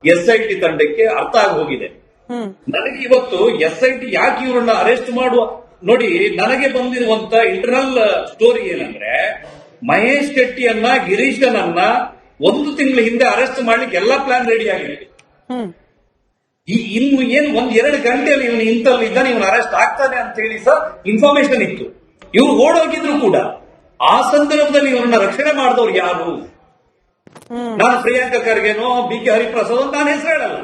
SIT ತಂಡಕ್ಕೆ ಅರ್ಥ ಆಗಿ ಹೋಗಿದೆ. ನನಗೆ ಇವತ್ತು SIT ಯಾಕೆ ಇವರನ್ನ ಅರೆಸ್ಟ್ ಮಾಡುವ ನೋಡಿ, ನನಗೆ ಬಂದಿರುವಂತ ಇಂಟರ್ನಲ್ ಸ್ಟೋರಿ ಏನಂದ್ರೆ, ಮಹೇಶ್ ಶೆಟ್ಟಿಯನ್ನ, ಗಿರೀಶನನ್ನ 1 ತಿಂಗಳ ಹಿಂದೆ ಅರೆಸ್ಟ್ ಮಾಡ್ಲಿಕ್ಕೆ ಎಲ್ಲಾ ಪ್ಲಾನ್ ರೆಡಿ ಆಗಿದೆ. ಇನ್ನು ಏನು 1-2 ಗಂಟೆಯಲ್ಲಿ ಇವನು ಇಂತಲ್ಲಿ ಇದ್ದಾನೆ, ಇವನು ಅರೆಸ್ಟ್ ಆಗ್ತಾನೆ ಅಂತ ಹೇಳಿ ಸಹ ಇನ್ಫಾರ್ಮೇಶನ್ ಇತ್ತು. ಇವ್ರು ಓಡೋಗಿದ್ರು ಕೂಡ ಆ ಸಂದರ್ಭದಲ್ಲಿ ಇವರನ್ನ ರಕ್ಷಣೆ ಮಾಡಿದವ್ರು ಯಾರು? ನಾನು ಪ್ರಿಯಾಂಕಾ ಖರ್ಗೆನೋ BK ಹರಿಪ್ರಸಾದ್ ಅಂತ ನಾನು ಹೆಸರು ಹೇಳಲ್ಲ,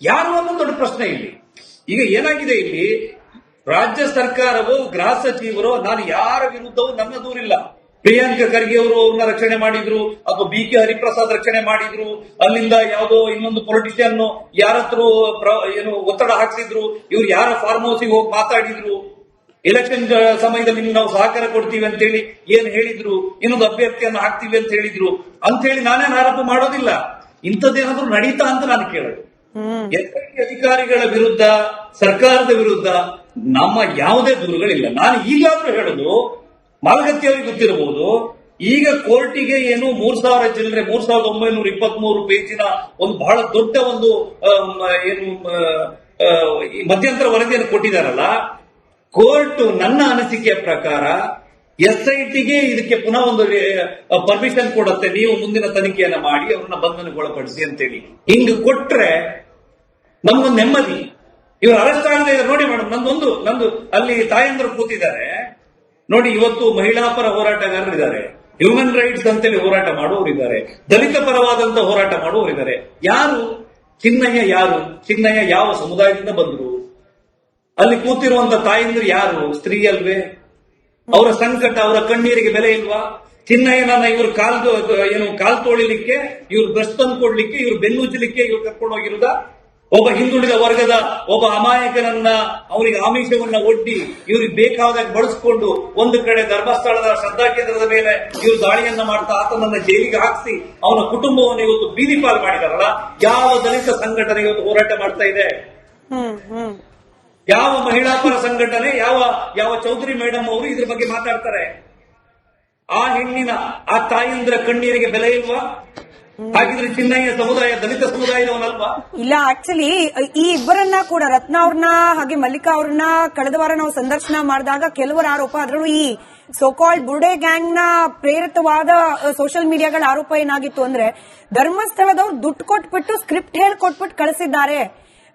ಯಾರು ಅನ್ನೋ ದೊಡ್ಡ ಪ್ರಶ್ನೆ ಇಲ್ಲಿ. ಈಗ ಏನಾಗಿದೆ, ಇಲ್ಲಿ ರಾಜ್ಯ ಸರ್ಕಾರವು, ಗೃಹ ಸಚಿವರು, ನಾನು ಯಾರ ವಿರುದ್ಧವೂ ನನ್ನ ದೂರಿಲ್ಲ. ಪ್ರಿಯಾಂಕಾ ಖರ್ಗೆ ಅವರು ಅವ್ರನ್ನ ರಕ್ಷಣೆ ಮಾಡಿದ್ರು, ಅಥವಾ BK ಹರಿಪ್ರಸಾದ್ ರಕ್ಷಣೆ ಮಾಡಿದ್ರು, ಅಲ್ಲಿಂದ ಯಾವುದೋ ಇನ್ನೊಂದು ಪೊಲಿಟಿಷಿಯನ್ ಯಾರತ್ರ ಏನು ಒತ್ತಡ ಹಾಕ್ಸಿದ್ರು, ಇವ್ರು ಯಾರ ಫಾರ್ಮ್ ಹೌಸ್ಗೆ ಹೋಗಿ ಮಾತಾಡಿದ್ರು, ಎಲೆಕ್ಷನ್ ಸಮಯದಲ್ಲಿ ನಾವು ಸಹಕಾರ ಕೊಡ್ತೀವಿ ಅಂತ ಹೇಳಿ ಏನ್ ಹೇಳಿದ್ರು, ಇನ್ನೊಂದು ಅಭ್ಯರ್ಥಿಯನ್ನು ಹಾಕ್ತೀವಿ ಅಂತ ಹೇಳಿದ್ರು ಅಂತ ಹೇಳಿ ನಾನೇನು ಆರೋಪ ಮಾಡೋದಿಲ್ಲ. ಇಂಥದ್ದೇನಾದ್ರೂ ನಡೀತಾ ಅಂತ ನಾನು ಕೇಳೋದು. ಅಧಿಕಾರಿಗಳ ವಿರುದ್ಧ, ಸರ್ಕಾರದ ವಿರುದ್ಧ ನಮ್ಮ ಯಾವುದೇ ದೂರುಗಳಿಲ್ಲ. ನಾನು ಈಗಾದ್ರೂ ಹೇಳೋದು, ಮಾಲಗತ್ತಿ ಅವರಿಗೆ ಗೊತ್ತಿರಬಹುದು, ಈಗ ಕೋರ್ಟಿಗೆ ಏನು 3000 ಚಿಲ್ಲರೆ 3923 ಪೇಜಿನ ಒಂದು ಬಹಳ ದೊಡ್ಡ ಒಂದು ಏನು ಮಧ್ಯಂತರ ವರದಿಯನ್ನು ಕೊಟ್ಟಿದ್ದಾರಲ್ಲ, ಕೋರ್ಟ್ ನನ್ನ ಅನಿಸಿಕೆಯ ಪ್ರಕಾರ SITಗೆ ಇದಕ್ಕೆ ಪುನಃ ಒಂದು ಪರ್ಮಿಷನ್ ಕೊಡುತ್ತೆ, ನೀವು ಮುಂದಿನ ತನಿಖೆಯನ್ನ ಮಾಡಿ ಅವ್ರನ್ನ ಬಂಧನಗೊಳಪಡಿಸಿ ಅಂತೇಳಿ. ಹಿಂಗ್ ಕೊಟ್ರೆ ನಮ್ಗೊಂದು ನೆಮ್ಮದಿ. ಇವರು ಅರೆಸ್ಟ್ ಆಗದೆ ನೋಡಿ ಮೇಡಮ್, ನಂದು ಅಲ್ಲಿ ತಾಯಂದ್ರು ಕೂತಿದ್ದಾರೆ ನೋಡಿ. ಇವತ್ತು ಮಹಿಳಾ ಪರ ಹೋರಾಟಗಾರರಿದ್ದಾರೆ, ಹ್ಯೂಮನ್ ರೈಟ್ಸ್ ಅಂತೇಳಿ ಹೋರಾಟ ಮಾಡುವವರಿದ್ದಾರೆ, ದಲಿತ ಪರವಾದಂತ ಹೋರಾಟ ಮಾಡುವವರಿದ್ದಾರೆ. ಯಾರು ಚಿನ್ನಯ್ಯ? ಯಾರು ಚಿನ್ನಯ್ಯ? ಯಾವ ಸಮುದಾಯದಿಂದ ಬಂದ್ರು? ಅಲ್ಲಿ ಕೂತಿರುವಂತ ತಾಯಂದ್ರು ಯಾರು? ಸ್ತ್ರೀ ಅಲ್ವೇ? ಅವರ ಸಂಕಟ, ಅವರ ಕಣ್ಣೀರಿಗೆ ಬೆಲೆ ಇಲ್ವಾ? ಚಿನ್ನಯ್ಯನನ್ನ ಇವರು ಕಾಲ್ ತೋಳಿಲಿಕ್ಕೆ, ಇವ್ರು ಬ್ರಷ್ ತಂದು ಕೊಡ್ಲಿಕ್ಕೆ, ಇವ್ರು ಬೆನ್ನುಚ್ಚಲಿಕ್ಕೆ ಇವ್ರು ಕರ್ಕೊಂಡು ಹೋಗಿರುವುದ? ಒಬ್ಬ ಹಿಂದುಳಿದ ವರ್ಗದ ಒಬ್ಬ ಅಮಾಯಕನನ್ನ, ಅವರಿಗೆ ಆಮಿಷವನ್ನ ಒಡ್ಡಿ ಇವ್ರಿಗೆ ಬೇಕಾದಾಗ ಬಳಸಿಕೊಂಡು ಒಂದು ಕಡೆ ಧರ್ಮಸ್ಥಳದ ಶ್ರದ್ಧಾ ಕೇಂದ್ರದ ಮೇಲೆ ಇವರು ದಾಳಿಯನ್ನ ಮಾಡ್ತಾ ಆತನನ್ನ ಜೈಲಿಗೆ ಹಾಕಿಸಿ ಅವನ ಕುಟುಂಬವನ್ನು ಇವತ್ತು ಬೀದಿ ಪಾಲು ಮಾಡಿದಾರಲ್ಲ, ಯಾವ ದಲಿತ ಸಂಘಟನೆ ಇವತ್ತು ಹೋರಾಟ ಮಾಡ್ತಾ ಇದೆ? ಯಾವ ಮಹಿಳಾ ಪರ ಸಂಘಟನೆ, ಯಾವ ಚೌಧರಿ ಮೇಡಮ್ ಅವರು ಇದ್ರ ಬಗ್ಗೆ ಮಾತಾಡ್ತಾರೆ? ಆ ಹೆಣ್ಣಿನ, ಆ ತಾಯಂದ್ರ ಕಣ್ಣೀರಿಗೆ ಬೆಲೆ ಇಲ್ವಾ? ಹಾಗಿದ್ರೆ ಚಿನ್ನಯ್ಯ ಸಮುದಾಯ ದಲಿತ ಸಮುದಾಯದವನಲ್ವಾ? ಇಲ್ಲ, ಆಕ್ಚುಲಿ ಈ ಇಬ್ಬರನ್ನ ಕೂಡ, ರತ್ನ ಅವ್ರನ್ನ ಹಾಗೆ ಮಲ್ಲಿಕಾ ಅವ್ರನ್ನ ಕಳೆದ ವಾರ ನಾವು ಸಂದರ್ಶನ ಮಾಡಿದಾಗ ಕೆಲವರ ಆರೋಪ, ಅದರಲ್ಲೂ ಈ ಸೋಕಾಲ್ಡ್ ಬುರ್ಡೆ ಗ್ಯಾಂಗ್ ನ ಪ್ರೇರಿತವಾದ ಸೋಷಿಯಲ್ ಮೀಡಿಯಾಗಳ ಆರೋಪ ಏನಾಗಿತ್ತು ಅಂದ್ರೆ, ಧರ್ಮಸ್ಥಳದವ್ರು ದುಡ್ಡು ಕೊಟ್ಬಿಟ್ಟು ಸ್ಕ್ರಿಪ್ಟ್ ಹೇಳ್ಕೊಟ್ಬಿಟ್ಟು ಕಳಿಸಿದ್ದಾರೆ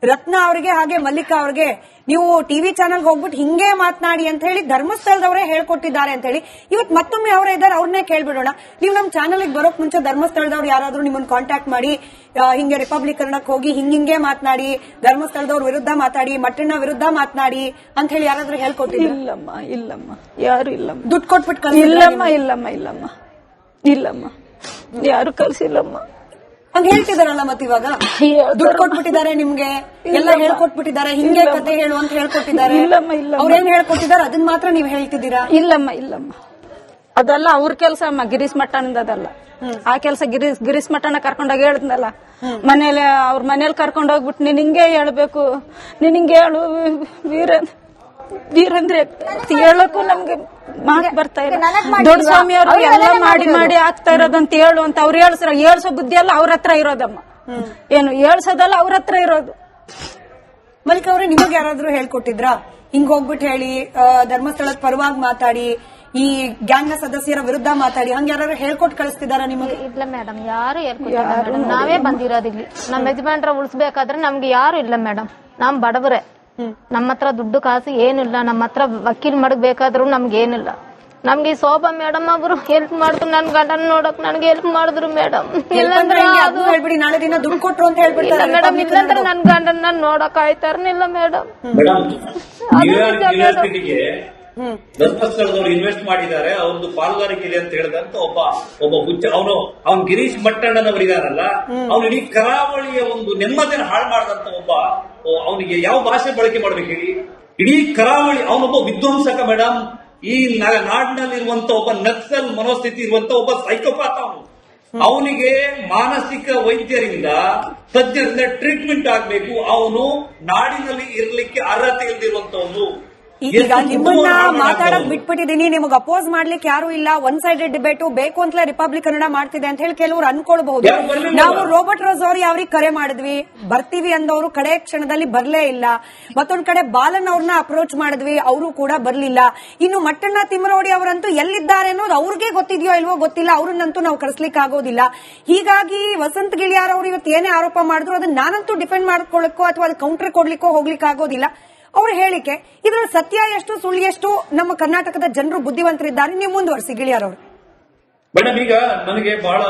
ರತ್ನ ಅವರಿಗೆ ಹಾಗೆ ಮಲ್ಲಿಕಾ ಅವ್ರಿಗೆ. ನೀವು ಟಿವಿ ಚಾನೆಲ್ ಹೋಗ್ಬಿಟ್ಟು ಹಿಂಗೆ ಮಾತನಾಡಿ ಅಂತ ಹೇಳಿ ಧರ್ಮಸ್ಥಳದವರೇ ಹೇಳ್ಕೊಟ್ಟಿದ್ದಾರೆ ಅಂತ ಹೇಳಿ. ಇವತ್ತು ಮತ್ತೊಮ್ಮೆ ಅವರೇ ಇದ್ದಾರೆ, ಅವ್ರನ್ನೇ ಕೇಳ್ಬಿಡೋಣ. ನೀವು ನಮ್ಮ ಚಾನೆಲ್ ಬರೋಕ್ ಮುಂಚೆ ಧರ್ಮಸ್ಥಳದವ್ರು ಯಾರಾದ್ರೂ ನಿಮ್ಮನ್ನ ಕಾಂಟ್ಯಾಕ್ಟ್ ಮಾಡಿ ಹಿಂಗೆ ರಿಪಬ್ಲಿಕ್ ಕನ್ನಡಕ್ಕೆ ಹೋಗಿ ಹಿಂಗೆ ಮಾತನಾಡಿ, ಧರ್ಮಸ್ಥಳದವ್ರ ವಿರುದ್ಧ ಮಾತಾಡಿ, ಮಟ್ಟಣ್ಣ ವಿರುದ್ಧ ಮಾತನಾಡಿ ಅಂತ ಹೇಳಿ ಯಾರಾದ್ರೂ ಹೇಳ್ಕೊಟ್ಟಿದ್ರು? ಇಲ್ಲಮ್ಮ, ಯಾರು ಇಲ್ಲಮ್ಮ. ದುಡ್ಡು ಕೊಟ್ಬಿಟ್ಟು ಇಲ್ಲಮ್ಮ, ಯಾರು ಕಳ್ಸಿಲ್ಲಮ್ಮ. ಹಂಗ ಹೇಳ್ತಿದಾರಲ್ಲ ಮತ್ತೆ ಇವಾಗ ದುಡ್ಡು ಕೊಟ್ಬಿಟ್ಟಿದ್ದಾರೆ, ನಿಮ್ಗೆ ಎಲ್ಲ ಹೇಳ್ಕೊಟ್ಬಿಟ್ಟಿದ್ದಾರೆ, ಹಿಂಗೆ ಕತೆ ಹೇಳು ಅಂತ ಹೇಳ್ಕೊಟ್ಟಿದ್ದಾರೆ. ಅವ್ರೇನ್ ಹೇಳ್ಕೊಟ್ಟಿದ್ದಾರೆ ಅದನ್ನ ಮಾತ್ರ ನೀವ್ ಹೇಳ್ತಿದ್ದೀರಾ? ಇಲ್ಲಮ್ಮ, ಅದೆಲ್ಲ ಅವ್ರ ಕೆಲಸ ಅಮ್ಮ, ಗಿರೀಶ್ ಮಟ್ಟನಿಂದ ಅದಲ್ಲ. ಆ ಕೆಲಸ ಗಿರೀಶ್ ಮಟ್ಟನ ಕರ್ಕೊಂಡೋಗಿ ಹೇಳಿದ್ನಲ್ಲ, ಮನೇಲಿ ಅವ್ರ ಮನೇಲಿ ಕರ್ಕೊಂಡ್ ಹೋಗ್ಬಿಟ್ಟು ನೀನ್ ಹಿಂಗೆ ಹೇಳ್ಬೇಕು, ನೀನ್ ಹಿಂಗೆ ಹೇಳು ವೀರಂದ್ರೆ ಹೇಳಕ್ಕೂ ನಮ್ಗೆ ಮಾತು ಬರ್ತಾ ಇಲ್ಲ. ದೊಡ್ಡ ಸ್ವಾಮಿ ಅವರು ಎಲ್ಲ ಮಾಡಿ ಆಗ್ತಾ ಇರೋದಂತ ಹೇಳು ಅಂತ ಅವ್ರು ಹೇಳ್ಸೋ ಬುದ್ಧಿ ಎಲ್ಲ ಅವ್ರ ಹತ್ರ ಇರೋದಮ್ಮ, ಏನು ಹೇಳ್ಸೋದಲ್ಲ ಅವ್ರ ಹತ್ರ ಇರೋದು. ಮಲ್ಲಿಕಾ ಅವ್ರೆ, ನಿಮಗ್ ಯಾರಾದ್ರೂ ಹೇಳ್ಕೊಟ್ಟಿದ್ರಾ ಹಿಂಗ್ ಹೋಗ್ಬಿಟ್ಟು ಹೇಳಿ, ಧರ್ಮಸ್ಥಳದ ಪರವಾಗಿ ಮಾತಾಡಿ, ಈ ಗ್ಯಾಂಗ್ ನ ಸದಸ್ಯರ ವಿರುದ್ಧ ಮಾತಾಡಿ, ಹಂಗ ಯಾರು ಹೇಳ್ಕೊಟ್ಟು ಕಳಿಸ್ತಿದಾರ ನಿಮಗೆ? ಇಲ್ಲ ಮೇಡಮ್, ಯಾರು ಹೇಳ್ಕೊಟ್ಟಿಲ್ಲ. ನಾವೇ ಬಂದಿರೋದಿಲ್ಲಿ. ನಮ್ಮ ಯಜಮಾನ್ರ ಉಳಿಸ್ಬೇಕಾದ್ರೆ ನಮ್ಗೆ ಯಾರು ಇಲ್ಲ ಮೇಡಮ್. ನಮ್ ಬಡವರೇ, ನಮ್ಮ ಹತ್ರ ದುಡ್ಡು ಕಾಸು ಏನಿಲ್ಲ, ನಮ್ಮ ಹತ್ರ ವಕೀಲ್ ಮಾಡಬೇಕಾದ್ರು ನಮ್ಗೆ ಏನಿಲ್ಲ. ನಮ್ಗೆ ಶೋಭಾ ಮೇಡಮ್ ಅವರು ಹೆಲ್ಪ್ ಮಾಡಿದ್ರು, ನನ್ ಗಂಡನ್ ನೋಡಕ್ ನನ್ಗೆ ಹೆಲ್ಪ್ ಮಾಡಿದ್ರು ಮೇಡಮ್. ಹೇಳ್ಬಿಡಿ, ನಾಳೆ ದಿನ ದುಡ್ಡು ಕೊಟ್ರು ಅಂತ ಹೇಳ್ಬಿಡ್ತಾರೆ ಮೇಡಮ್. ಇಲ್ಲಂದ್ರೆ ನನ್ ಗಂಡನ್ ನೋಡಕ್ ಆಯ್ತಾರನಿಲ್ಲ ಮೇಡಮ್. ಧರ್ಮಸ್ಥಳದವರು ಇನ್ವೆಸ್ಟ್ ಮಾಡಿದ್ದಾರೆ, ಅವ್ರದ್ದು ಪಾಲ್ಗಾರಿಕೆ ಇದೆ ಅಂತ ಹೇಳಿದಂತ ಒಬ್ಬ ಹುಚ್ಚ ಅವನು ಗಿರೀಶ್ ಮಟ್ಟಣ್ಣನವರಿಗಾರಲ್ಲ, ಅವನು ಇಡೀ ಕರಾವಳಿಯ ಒಂದು ನೆಮ್ಮದಿಯನ್ನು ಹಾಳು ಮಾಡಿದಂತ ಅವನಿಗೆ ಯಾವ ಭಾಷೆ ಬಳಕೆ ಮಾಡ್ಬೇಕು ಹೇಳಿ? ಇಡೀ ಕರಾವಳಿ ಅವನೊಬ್ಬ ವಿಧ್ವಂಸಕ ಮೇಡಮ್. ಈ ನಾಡಿನಲ್ಲಿರುವಂತ ಒಬ್ಬ ನಕ್ಸಲ್ ಮನೋಸ್ಥಿತಿ ಇರುವಂತ ಒಬ್ಬ ಸೈಕೋಪಾತ್. ಅವನಿಗೆ ಮಾನಸಿಕ ವೈದ್ಯರಿಂದ, ತಜ್ಞರಿಂದ ಟ್ರೀಟ್ಮೆಂಟ್ ಆಗ್ಬೇಕು. ಅವನು ನಾಡಿನಲ್ಲಿ ಇರಲಿಕ್ಕೆ ಅರ್ಹತೆ ಇಲ್ದಿರುವಂತವನು. ಈಗ ನಿಮ್ಮನ್ನ ಮಾತಾಡಕ್ ಬಿಟ್ಬಿಟ್ಟಿದೀನಿ, ನಿಮಗೆ ಅಪೋಸ್ ಮಾಡ್ಲಿಕ್ಕೆ ಯಾರು ಇಲ್ಲ, ಒನ್ ಸೈಡೆಡ್ ಡಿಬೇಟ್ ಬೇಕು ಅಂತಲೇ ರಿಪಬ್ಲಿಕ್ ಕನ್ನಡ ಮಾಡ್ತಿದೆ ಅಂತ ಹೇಳಿ ಕೆಲವರು ಅನ್ಕೊಳ್ಬಹುದು. ನಾವು ರೋಬರ್ಟ್ ರೋಸ್ ಅವ್ರು ಯಾವ್ರಿಗೆ ಕರೆ ಮಾಡಿದ್ವಿ, ಬರ್ತೀವಿ ಅಂದವರು ಕಡೆ ಕ್ಷಣದಲ್ಲಿ ಬರ್ಲೇ ಇಲ್ಲ. ಮತ್ತೊಂದ್ ಕಡೆ ಬಾಲನ್ ಅವ್ರನ್ನ ಅಪ್ರೋಚ್ ಮಾಡಿದ್ವಿ, ಅವರು ಕೂಡ ಬರ್ಲಿಲ್ಲ. ಇನ್ನು ಮಟ್ಟಣ್ಣ ತಿಮ್ಮರೋಡಿ ಅವರಂತೂ ಎಲ್ಲಿದ್ದಾರೆ ಅನ್ನೋದು ಅವ್ರಿಗೆ ಗೊತ್ತಿದೆಯೋ ಇಲ್ವೋ ಗೊತ್ತಿಲ್ಲ, ಅವ್ರನ್ನಂತೂ ನಾವು ಕಳಿಸ್ಲಿಕ್ಕೆ ಆಗೋದಿಲ್ಲ. ಹೀಗಾಗಿ ವಸಂತ್ ಗಿಳಿಯಾರ್ ಅವರು ಇವತ್ತು ಏನೇ ಆರೋಪ ಮಾಡಿದ್ರು ಅದನ್ನ ನಾನಂತೂ ಡಿಫೆಂಡ್ ಮಾಡ್ಕೊಳ್ಳಿಕ್ಕೋ ಅಥವಾ ಅದು ಕೌಂಟರ್ ಕೊಡ್ಲಿಕ್ಕೋ ಹೋಗ್ಲಿಕ್ಕೆ ಆಗೋದಿಲ್ಲ. ಅವ್ರ ಹೇಳಿಕೆ ಇದ್ರ ಸತ್ಯ ಎಷ್ಟು ಸುಳ್ಳು ಎಷ್ಟು ನಮ್ಮ ಕರ್ನಾಟಕದ ಜನರು ಬುದ್ಧಿವಂತರಿದ್ದಾರೆ. ನೀವು ಮುಂದುವರಿಸಿ ಗಿಳಿಯಾರ್ ಅವರು. ಮೇಡಮ್, ಈಗ ನನಗೆ ಬಹಳ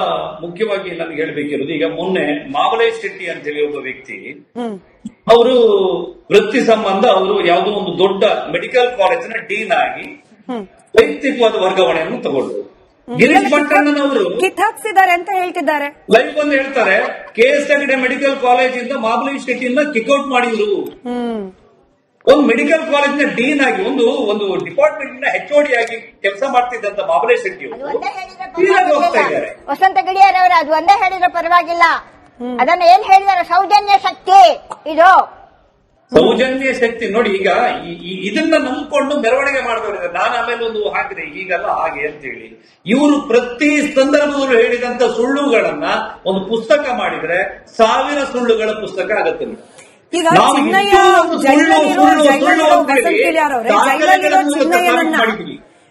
ಮುಖ್ಯವಾಗಿ ನನಗೆ ಹೇಳ್ಬೇಕಿರೋದು, ಈಗ ಮೊನ್ನೆ ಮಾವಲೇಶ್ ಶೆಟ್ಟಿ ಅಂತ ಹೇಳಿ ಒಬ್ಬ ವ್ಯಕ್ತಿ, ಅವರು ವೃತ್ತಿ ಸಂಬಂಧ ಅವರು ಯಾವುದೋ ಒಂದು ದೊಡ್ಡ ಮೆಡಿಕಲ್ ಕಾಲೇಜಿನ ಡೀನ್ ಆಗಿ ವೈಯಕ್ತಿಕವಾದ ವರ್ಗಾವಣೆಯನ್ನು ತಗೊಂಡ್ರು. ಗಿರೀಶ್ ಭಟ್ಟಣ್ಣನವರು ಕಿತ್ತಾಕ್ಸಿದ್ದಾರೆ ಅಂತ ಹೇಳ್ತಿದ್ದಾರೆ. ಲೈವ್ ಬಂದು ಹೇಳ್ತಾರೆ, KS ಹೆಗಡೆ ಮೆಡಿಕಲ್ ಕಾಲೇಜಿಂದ ಮಾವಲೇಶ್ ಶೆಟ್ಟಿಯನ್ನ ಕಿಕ್ಔಟ್ ಮಾಡಿದ್ರು. ಒಂದು ಮೆಡಿಕಲ್ ಕಾಲೇಜಿನ ಡೀನ್ ಆಗಿ ಒಂದು ಡಿಪಾರ್ಟ್ಮೆಂಟ್ HOD ಆಗಿ ಕೆಲಸ ಮಾಡ್ತಿದ್ದಂತ ಮಾವಲೇಶ್ ಶೆಟ್ಟಿ ಅವರು ಹೋಗ್ತಾ ಇದ್ದಾರೆ. ವಸಂತ ಗಿಳಿಯಾರ್ ಅವರು ಅದು ಒಂದೇ ಹೇಳಿದ್ರೆ ಪರವಾಗಿಲ್ಲ, ಅದನ್ನ ಏನ್ ಹೇಳಿದಾರೆ, ಸೌಜನ್ಯ ಶಕ್ತಿ ಇದು ಸೌಜನ್ಯ ಶಕ್ತಿ ನೋಡಿ. ಈಗ ಇದನ್ನ ನಂಬಿಕೊಂಡು ಮೆರವಣಿಗೆ ಮಾಡಿದವರಿದ್ದಾರೆ. ನಾನು ಆಮೇಲೆ ಒಂದು ಹಾಕಿದೆ, ಈಗಲ್ಲ ಹಾಗೆ ಅಂತ ಹೇಳಿ ಇವರು ಪ್ರತಿ ಸಂದರ್ಭದಲ್ಲೂ ಹೇಳಿದಂತ ಸುಳ್ಳುಗಳನ್ನ ಒಂದು ಪುಸ್ತಕ ಮಾಡಿದ್ರೆ 1000 ಸುಳ್ಳುಗಳ ಪುಸ್ತಕ ಆಗತ್ತೆ. ಈಗ ಚಿನ್ನಯ್ಯ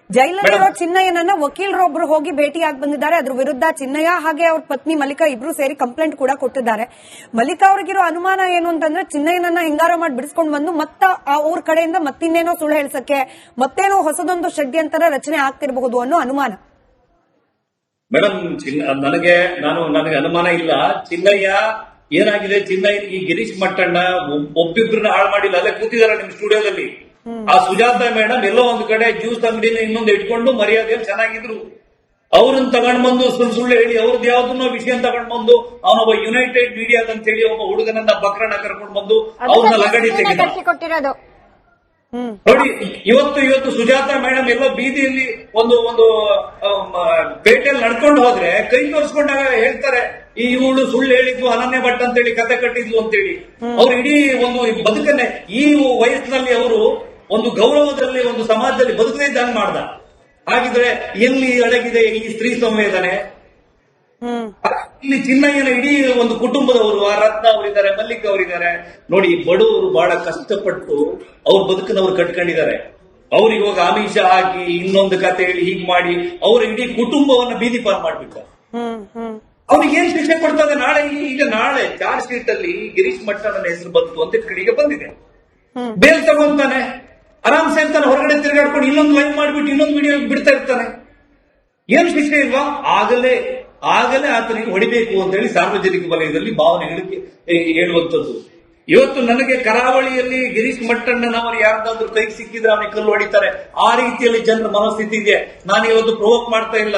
ಜೈಲಲ್ಲಿರೋ ಚಿನ್ನಯ್ಯನನ್ನ ವಕೀಲರೊಬ್ರು ಹೋಗಿ ಭೇಟಿಯಾಗಿ ಬಂದಿದ್ದಾರೆ. ಅದ್ರ ವಿರುದ್ಧ ಚಿನ್ನಯ್ಯ ಹಾಗೆ ಅವ್ರ ಪತ್ನಿ ಮಲ್ಲಿಕಾ ಇಬ್ರು ಸೇರಿ ಕಂಪ್ಲೇಂಟ್ ಕೂಡ ಕೊಟ್ಟಿದ್ದಾರೆ. ಮಲ್ಲಿಕಾ ಅವ್ರಿಗಿರೋ ಅನುಮಾನ ಏನು ಅಂತಂದ್ರೆ, ಚಿನ್ನಯ್ಯನನ್ನ ಹಿಂಗಾರ ಮಾಡಿ ಬಿಡಿಸ್ಕೊಂಡು ಬಂದು ಮತ್ತ ಅವ್ರ ಕಡೆಯಿಂದ ಮತ್ತಿನ್ನೇನೋ ಸುಳ್ಳು ಹೇಳ್ಸಕ್ಕೆ ಮತ್ತೇನೋ ಹೊಸದೊಂದು ಷಡ್ಯಂತರ ರಚನೆ ಆಗ್ತಿರಬಹುದು ಅನ್ನೋ ಅನುಮಾನ. ಮೇಡಮ್, ನನಗೆ ಅನುಮಾನ ಇಲ್ಲ. ಚಿನ್ನಯ್ಯ ಏನಾಗಿದೆ, ಚಿನ್ನಯ್ಯ ಈ ಗಿರೀಶ್ ಮಟ್ಟಣ್ಣ ಒಬ್ಬಿಬ್ರನ್ನ ಹಾಳು ಮಾಡಿಲ್ಲ, ಅಲ್ಲೇ ಕೂತಿದಾರೆ ನಿಮ್ ಸ್ಟುಡಿಯೋದಲ್ಲಿ. ಆ ಸುಜಾತ ಮೇಡಮ್ ಎಲ್ಲೋ ಒಂದು ಕಡೆ ಜ್ಯೂಸ್ ಅಂಗಡಿನ ಇನ್ನೊಂದು ಇಟ್ಕೊಂಡು ಮರ್ಯಾದೆಯಲ್ಲಿ ಚೆನ್ನಾಗಿದ್ರು. ಅವ್ರನ್ನ ತಗೊಂಡ್ ಬಂದು ಸುಳ್ಳು ಹೇಳಿ ಅವ್ರದ್ದು ಯಾವ್ದನ್ನೋ ವಿಷಯ ತಗೊಂಡ್ ಬಂದು ಅವನೊಬ್ಬ ಯುನೈಟೆಡ್ ಮೀಡಿಯಾದ ಅಂತ ಹೇಳಿ ಒಬ್ಬ ಹುಡುಗನನ್ನ ಬಕ್ರನ್ನ ಕರ್ಕೊಂಡು ಬಂದು ಅವ್ರನ್ನ ಲಗಡಿ ತೆಗೆದ ನೋಡಿ. ಇವತ್ತು ಸುಜಾತ ಮೇಡಮ್ ಎಲ್ಲೋ ಬೀದಿಯಲ್ಲಿ ಒಂದು ಪೇಟೆಯಲ್ಲಿ ನಡ್ಕೊಂಡು ಹೋದ್ರೆ ಕೈ ತೋರಿಸ್ಕೊಂಡಾಗ ಹೇಳ್ತಾರೆ, ಇವಳು ಸುಳ್ಳು ಹೇಳಿದ್ಲು, ಅನನ್ಯ ಭಟ್ ಅಂತೇಳಿ ಕತೆ ಕಟ್ಟಿದ್ಲು ಅಂತೇಳಿ. ಅವ್ರು ಇಡೀ ಒಂದು ಬದುಕನ್ನೇ ಈ ವಯಸ್ಸಿನಲ್ಲಿ ಅವರು ಒಂದು ಗೌರವದಲ್ಲಿ ಒಂದು ಸಮಾಜದಲ್ಲಿ ಬದುಕದೇ ಇದ್ದಂಗೆ ಮಾಡ್ದ. ಹಾಗಿದ್ರೆ ಎಲ್ಲಿ ಅಡಗಿದೆ ಈ ಸ್ತ್ರೀ ಸಂವೇದನೆ? ಇಲ್ಲಿ ಚಿನ್ನಯ್ಯನ ಇಡೀ ಒಂದು ಕುಟುಂಬದವರು, ಆ ರತ್ನ ಅವರಿದ್ದಾರೆ, ಮಲ್ಲಿಕ ಅವರಿದ್ದಾರೆ ನೋಡಿ. ಬಡವರು ಬಹಳ ಕಷ್ಟಪಟ್ಟು ಅವ್ರ ಬದುಕನ್ನವ್ರು ಕಟ್ಕೊಂಡಿದ್ದಾರೆ. ಅವ್ರಿಗೆ ಹೋಗಿ ಆಮಿಷ ಹಾಕಿ ಇನ್ನೊಂದು ಕತೆ ಹೇಳಿ ಹೀಗ್ ಮಾಡಿ ಅವ್ರ ಇಡೀ ಕುಟುಂಬವನ್ನ ಬೀದಿ ಪಾರು ಮಾಡ್ಬಿಟ್ಟ. ಅವ್ರಿಗೆ ಏನ್ ಶಿಕ್ಷೆ ಕೊಡ್ತದೆ ನಾಳೆ ಚಾರ್ಜ್ ಶೀಟ್ ಅಲ್ಲಿ ಗಿರೀಶ್ ಮಟ್ಟಣ್ಣನ ಹೆಸರು ಬಂತು ಅಂತ ಕಡೆಗೆ ಬಂದಿದೆ. ಬೇಲ್ ತಗೊಂತಾನೆ, ಆರಾಮ್ಸೆ ಅಂತಾನೆ ಹೊರಗಡೆ ತಿರುಗಾಡ್ಕೊಂಡು ಇನ್ನೊಂದು ಲೈವ್ ಮಾಡ್ಬಿಟ್ಟು ಇನ್ನೊಂದು ವಿಡಿಯೋ ಬಿಡ್ತಾ ಇರ್ತಾನೆ. ಏನು ಶಿಕ್ಷೆ ಇಲ್ವಾ? ಆಗಲೇ ಆತನಿಗೆ ಹೊಡಿಬೇಕು ಅಂತ ಹೇಳಿ ಸಾರ್ವಜನಿಕ ವಲಯದಲ್ಲಿ ಭಾವನೆ ಹೇಳುವಂಥದ್ದು. ಇವತ್ತು ನನಗೆ ಕರಾವಳಿಯಲ್ಲಿ ಗಿರೀಶ್ ಮಟ್ಟಣ್ಣನವರು ಯಾರ್ದಾದ್ರೂ ಕೈಗೆ ಸಿಕ್ಕಿದ್ರೆ ಅವನಿಗೆ ಕಲ್ಲು ಹೊಡಿತಾರೆ. ಆ ರೀತಿಯಲ್ಲಿ ಜನರ ಮನಸ್ಥಿತಿ ಇದೆ. ನಾನು ಇವತ್ತು ಪ್ರವೋಕ್ ಮಾಡ್ತಾ ಇಲ್ಲ.